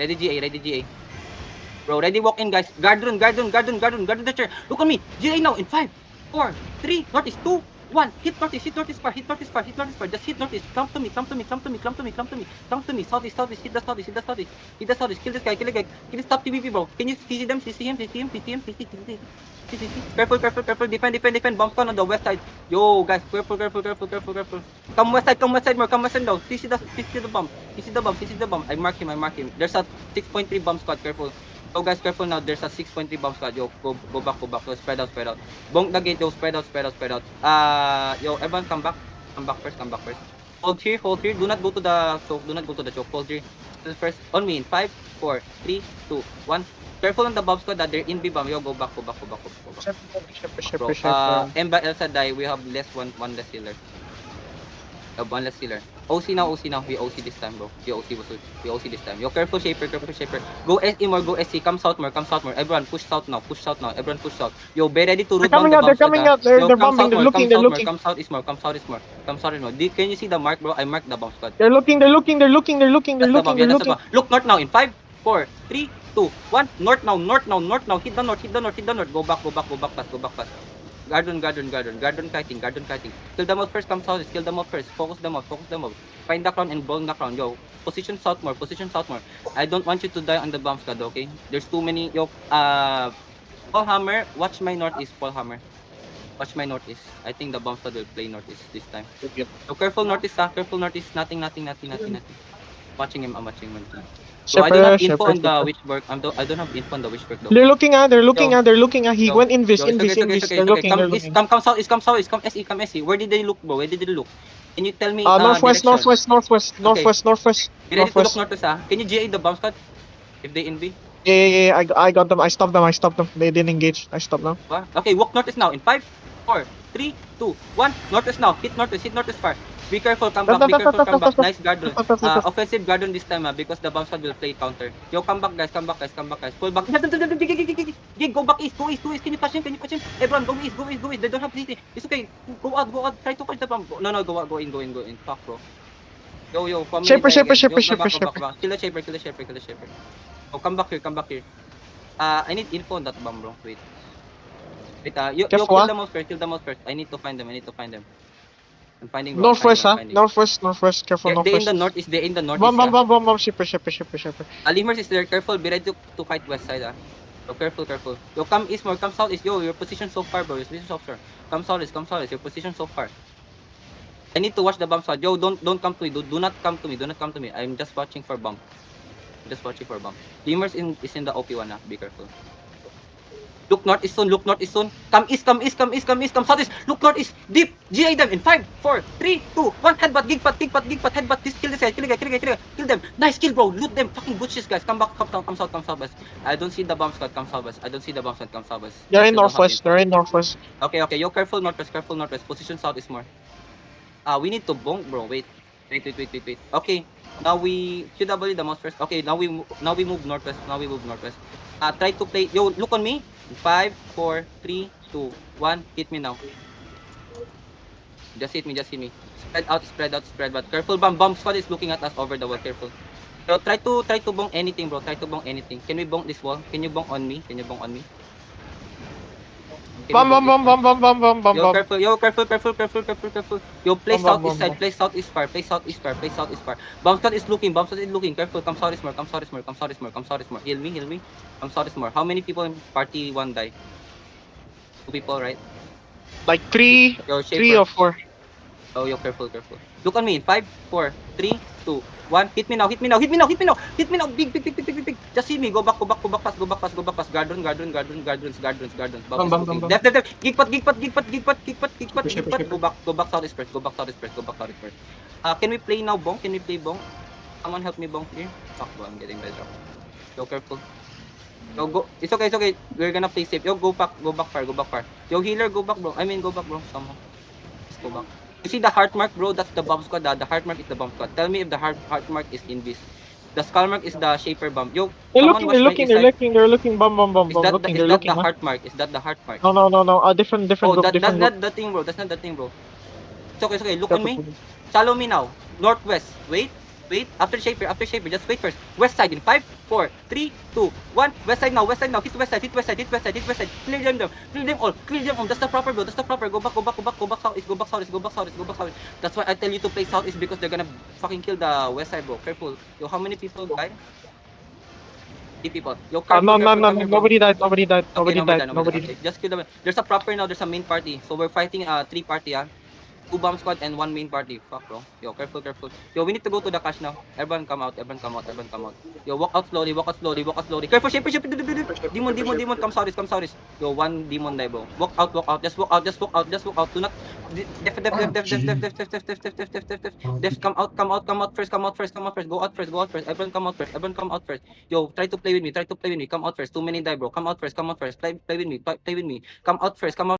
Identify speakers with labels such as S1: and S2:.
S1: Ready GA, ready GA. Bro, ready walk in, guys. Guard run the chair. Look on me. GA now in 5, 4, 3, Northeast, 2, 1. Hit Northeast far. Just hit Northeast. Come to me. Southeast. Hit the Southeast. Kill this guy. Can you stop TVP, bro? Can you see them? See him. Careful. Defend. Bomb spawn on the west side. Yo, guys, careful. Come west side more. Come west side down. CC the bomb. I mark him. There's a 6.3 bomb squad. Careful. So guys, careful now. There's a 6.3 bomb squad. Yo, go back. So spread out. Bonk the gate. Yo, spread out. Yo, everyone come back first. Hold here. Do not go to the choke. Hold here. This is first on me in 5, 4, 3, 2, 1. Careful on the bomb squad that they're in B bomb. Yo, go back. Bro, Emba Elsa die. We have one less healer. One less healer. OC now. We OC this time, bro. We OC this time. Yo, careful shaper. Go SE more, go SE. Come south more. Everyone push south now. Everyone push south. Yo, be ready to root bomb the bomb.
S2: They're coming out. They're bombing. They're looking.
S1: Come south is more. Can you see the mark, bro? I marked the bomb squad.
S2: They're looking.
S1: Look north now in 5, 4, 3, 2, 1. North now. Hit the north. Go back fast. Guard run kiting. Kill them out first, come south, kill them out first. Focus them out. Find the crown and bomb the crown. Yo, position south more. I don't want you to die on the bomb squad, okay? There's too many. Yo, Paul Hammer, watch my northeast, Paul Hammer. Watch my northeast. I think the bomb squad will play northeast this time. So careful northeast, Nothing. Watching him, I'm watching him. So I don't have info on the witchwork. I don't have info on the witchwork though.
S2: They're looking. He went invis. They're looking.
S1: Come south. Come SE. Where did they look, bro? Can you tell me?
S2: Northwest.
S1: Be ready to look northwest, Can you GA the bomb squad? If they in B?
S2: Yeah. I got them. I stopped them. They didn't engage. I stopped them.
S1: Okay, walk northeast now in 5, 4, 3, 2, 1. Northeast now. Hit northeast far. Be careful, come back. Nice guard run. Offensive guard run this time, because the bomb squad will play counter. Yo, come back, guys. Pull back. Gig, go back east. Can you catch him? Everyone, go east. They don't have CT. It's okay. Go out. Try to catch the bomb. No, go out. Go in. Fuck, bro. Yo, come
S2: Shaper.
S1: Kill the shaper. Oh, come back here. I need info on that bomb, bro. Wait, yo, kill them out first. I need to find them. I'm finding
S2: Northwest. Careful,
S1: They in
S2: northwest.
S1: the northeast.
S2: Bomb. Shaper.
S1: Limers is there. Careful. Be ready to fight west side. So careful. Yo, come east more. Come south east. Yo, your position so far, bro. Your position so far. Come south east. Your position so far. I need to watch the bomb squad. Yo, don't come to me. Do not come to me. I'm just watching for bomb. Limers is in the OP1. Be careful. Look northeast soon. Come east. Come southeast. Look northeast. Deep. GA them in 5, 4, 3, 2, 1. Headbutt. Gig pat. Headbutt. Kill this guy. Kill them. Nice kill, bro. Loot them. Fucking butch this guys. Come back. Come south. West. I don't see the bomb squad. Come south. West.
S2: They're in northwest.
S1: Okay. Yo, careful northwest. Position south is more. We need to bonk, bro. Wait. Okay. Now we QW the mouse first. Okay. Now we move northwest. Try to play. Yo, look on me. 5, 4, 3, 2, 1. Hit me now. Just hit me. Spread out. But careful, bomb squad is looking at us over the wall. Careful. So try to bonk anything, bro. Can we bonk this wall? Can you bonk on me?
S2: Bomb.
S1: Yo, careful. Yo, play southeast side. Play southeast far. Bomb squad is looking. Careful. Come southeast more. Heal me. Come southeast more. How many people in party 1 die? 2 people, right?
S2: Like 3 or 4.
S1: Oh, yo, careful. Look on me in 5, 4, 3, 2, 1. Hit me now. Big. Just see me. Go back fast. Guard run.
S2: Bam.
S1: Left. Gig pat. Go back southeast first. Can we play now, Bong? Someone help me, Bong, here. Fuck, bro, I'm getting better. Yo, careful. Yo, go. It's okay. We're gonna play safe. Yo, go back far. Yo, healer, go back, bro. Somehow. Let's go back. You see the heart mark, bro? That's the bomb squad. The heart mark is the bomb squad. Tell me if the heart mark is in this. The skull mark is the shaper bomb. Yo,
S2: They're looking. Bomb.
S1: Is that the heart mark?
S2: No. Different.
S1: That's not the thing, bro. It's okay. Look on me. Follow me now. Northwest. Wait. wait. After Shaper, just wait first. West side in 5, 4, 3, 2, 1. West side now. Hit west side. Clear them all. That's the proper, bro. That's the proper. Go back south. That's why I tell you to play south is because they're gonna fucking kill the west side, bro. Careful. Yo, how many people died? 3 people. Yo, careful,
S2: No,
S1: come here, bro.
S2: nobody died. Nobody died.
S1: Okay,
S2: Nobody died.
S1: nobody.
S2: Nobody.
S1: Okay, just kill them. There's a proper now. There's a main party. So we're fighting 3 party, 2 bomb squad and 1 main party. Fuck, bro. Yo, careful. Yo, we need to go to the cache now. Everyone come out. Yo, walk out slowly. Careful, shaper. Demon. Come southeast. Yo, 1 demon die, bro. Walk out. Just walk out. Do not. Def. Come out first. Go out first. Everyone come out first. Yo, try to play with me. Come out first. Too many die, bro. Come out first. Play with me. Come out first.